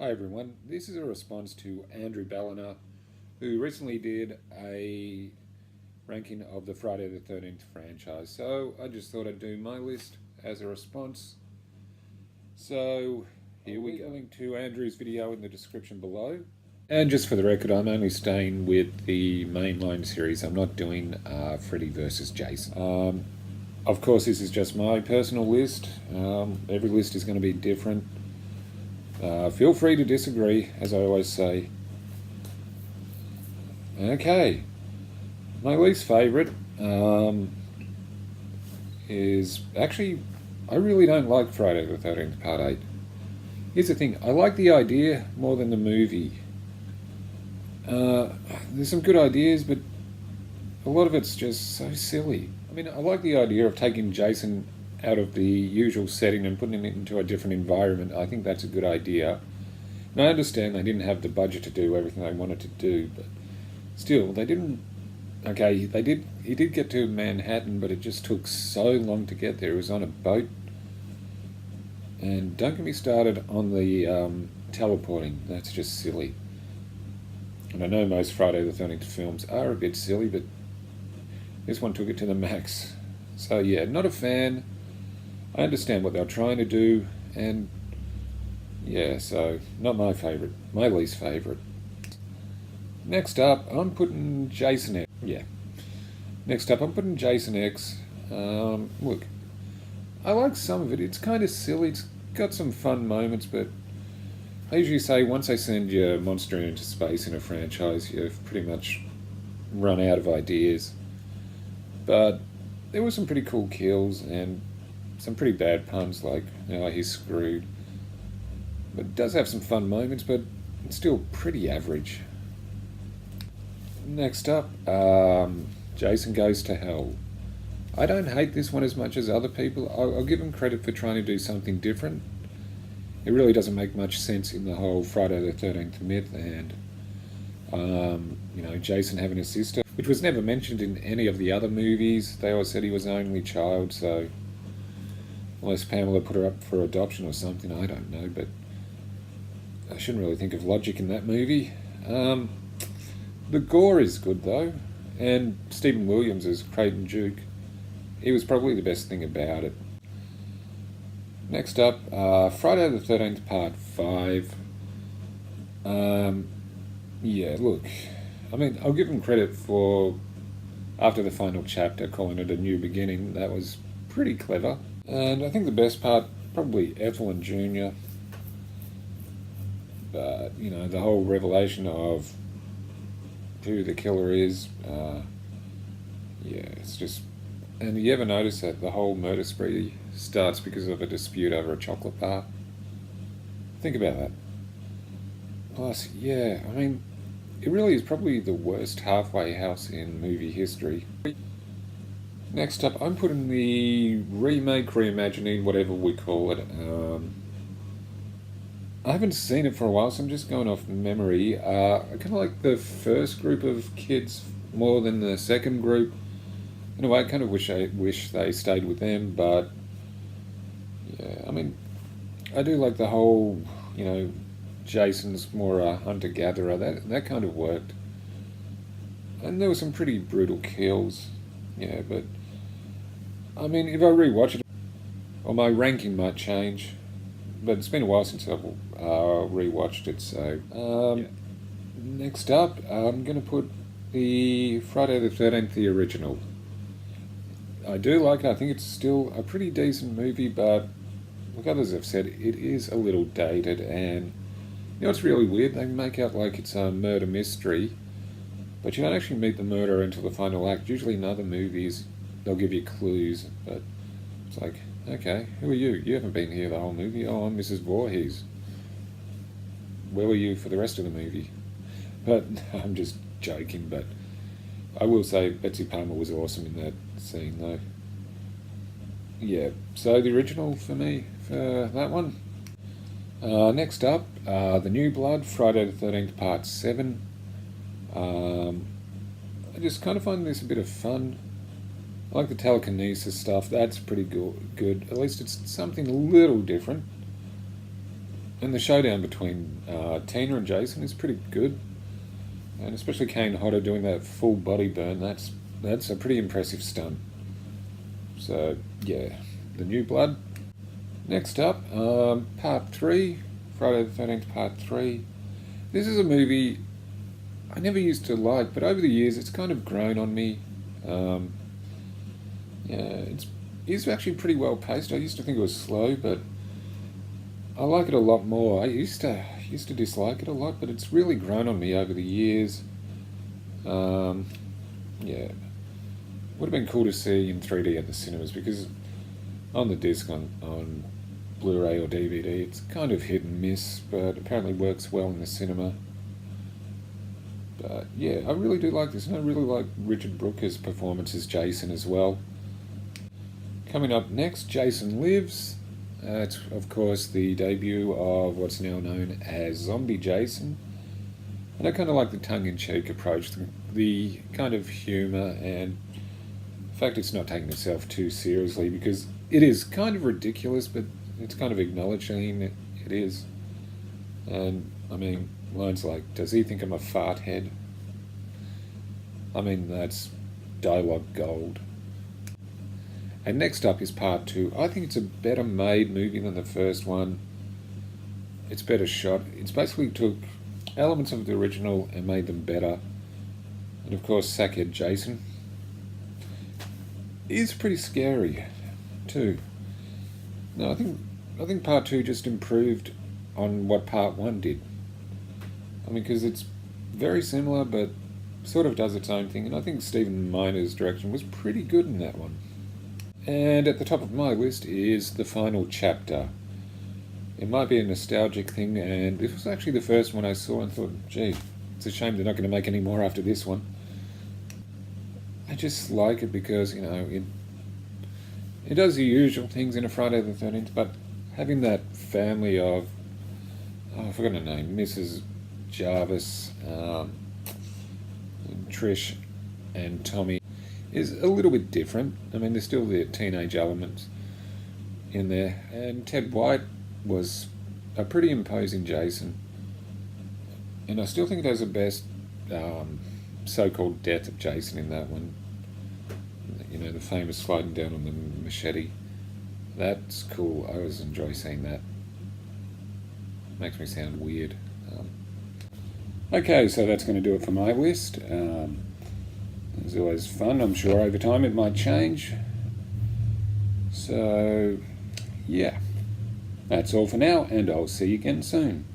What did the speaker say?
Hi everyone, this is a response to Andrew Ballina, who recently did a ranking of the Friday the 13th franchise. So I just thought I'd do my list as a response. So here we go. Link to Andrew's video in the description below. And just for the record, I'm only staying with the mainline series. I'm not doing Freddy versus Jason. Of course, this is just my personal list. Every list is going to be different. Feel free to disagree, as I always say. Okay, my least favourite is actually, I really don't like Friday the 13th Part 8. Here's the thing, I like the idea more than the movie. There's some good ideas, but a lot of it's just so silly. I mean, I like the idea of taking Jason out of the usual setting and putting him into a different environment. I think that's a good idea. And I understand they didn't have the budget to do everything they wanted to do, but still, they didn't. Okay, they did. He did get to Manhattan, but it just took so long to get there. He was on a boat, and don't get me started on the teleporting. That's just silly. And I know most Friday the 13th films are a bit silly, but this one took it to the max. So yeah, not a fan. I understand what they're trying to do, and yeah, so not my favourite, my least favourite. Next up, I'm putting Jason X. Yeah. Next up, I'm putting Jason X. Look, I like some of it. It's kind of silly. It's got some fun moments, but I usually say once they send your monster into space in a franchise, you've pretty much run out of ideas. But there were some pretty cool kills and some pretty bad puns, like, he's screwed. But it does have some fun moments, but it's still pretty average. Next up, Jason Goes to Hell. I don't hate this one as much as other people. I'll give him credit for trying to do something different. It really doesn't make much sense in the whole Friday the 13th myth, and Jason having a sister, which was never mentioned in any of the other movies. They always said he was an only child, so unless Pamela put her up for adoption or something, I don't know, but I shouldn't really think of logic in that movie. The gore is good though, and Stephen Williams as Creighton Duke, he was probably the best thing about it. Next up, Friday the 13th Part 5. Yeah, look, I mean, I'll give him credit for, after the final chapter, calling it a new beginning. That was pretty clever. And I think the best part, probably Evelyn Jr. But, the whole revelation of who the killer is, it's just... And you ever notice that the whole murder spree starts because of a dispute over a chocolate bar? Think about that. Plus, yeah, I mean, it really is probably the worst halfway house in movie history. Next up, I'm putting the remake, reimagining, whatever we call it. I haven't seen it for a while, so I'm just going off memory. I kind of like the first group of kids more than the second group. In a way, I kind of wish they stayed with them, but yeah, I mean, I do like the whole, Jason's more a hunter-gatherer. That kind of worked. And there were some pretty brutal kills, yeah, but I mean, if I rewatch it, well, my ranking might change, but it's been a while since I've rewatched it, so... Yeah. Next up, I'm going to put the Friday the 13th, the original. I do like it. I think it's still a pretty decent movie, but like others have said, it is a little dated, and it's really weird. They make out like it's a murder mystery, but you don't actually meet the murderer until the final act. Usually in other movies, they'll give you clues, but it's like, okay, who are you? You haven't been here the whole movie. Oh, I'm Mrs. Voorhees. Where were you for the rest of the movie? But I'm just joking, but I will say Betsy Palmer was awesome in that scene, though. Yeah, so the original for me, for that one. Next up, The New Blood, Friday the 13th, Part 7. I just kind of find this a bit of fun. I like the telekinesis stuff, that's pretty good. At least it's something a little different. And the showdown between Tina and Jason is pretty good, and especially Kane Hodder doing that full body burn. That's a pretty impressive stunt. So yeah, The New Blood. Next up, Part 3, Friday the 13th Part 3. This is a movie I never used to like, but over the years it's kind of grown on me. Yeah, it's actually pretty well paced. I used to think it was slow, but I like it a lot more. I used to dislike it a lot, but it's really grown on me over the years. Yeah, would have been cool to see in 3D at the cinemas, because on the disc, on Blu-ray or DVD, it's kind of hit and miss, but apparently works well in the cinema. But yeah, I really do like this, and I really like Richard Brooker's performance as Jason as well. Coming up next, Jason Lives. It's of course the debut of what's now known as Zombie Jason. And I kind of like the tongue-in-cheek approach, the kind of humour, and the fact it's not taking itself too seriously, because it is kind of ridiculous, but it's kind of acknowledging it is. And I mean, lines like, "Does he think I'm a fart head?" I mean, that's dialogue gold. And next up is Part 2. I think it's a better made movie than the first one. It's better shot. It's basically took elements of the original and made them better. And of course, Sackhead Jason is pretty scary too. No, I think Part 2 just improved on what Part 1 did. I mean, because it's very similar, but sort of does its own thing. And I think Stephen Miner's direction was pretty good in that one. And at the top of my list is The Final Chapter. It might be a nostalgic thing, and this was actually the first one I saw and thought, gee, it's a shame they're not going to make any more after this one. I just like it because, you know, it does the usual things in a Friday the 13th, but having that family of, I forgot her name, Mrs. Jarvis, Trish and Tommy, is a little bit different. I mean, there's still the teenage elements in there. And Ted White was a pretty imposing Jason. And I still think it has the best so-called death of Jason in that one. You know, the famous sliding down on the machete. That's cool. I always enjoy seeing that. Makes me sound weird. Okay, so that's going to do it for my list. It's always fun. I'm sure over time it might change. So, yeah. That's all for now, and I'll see you again soon.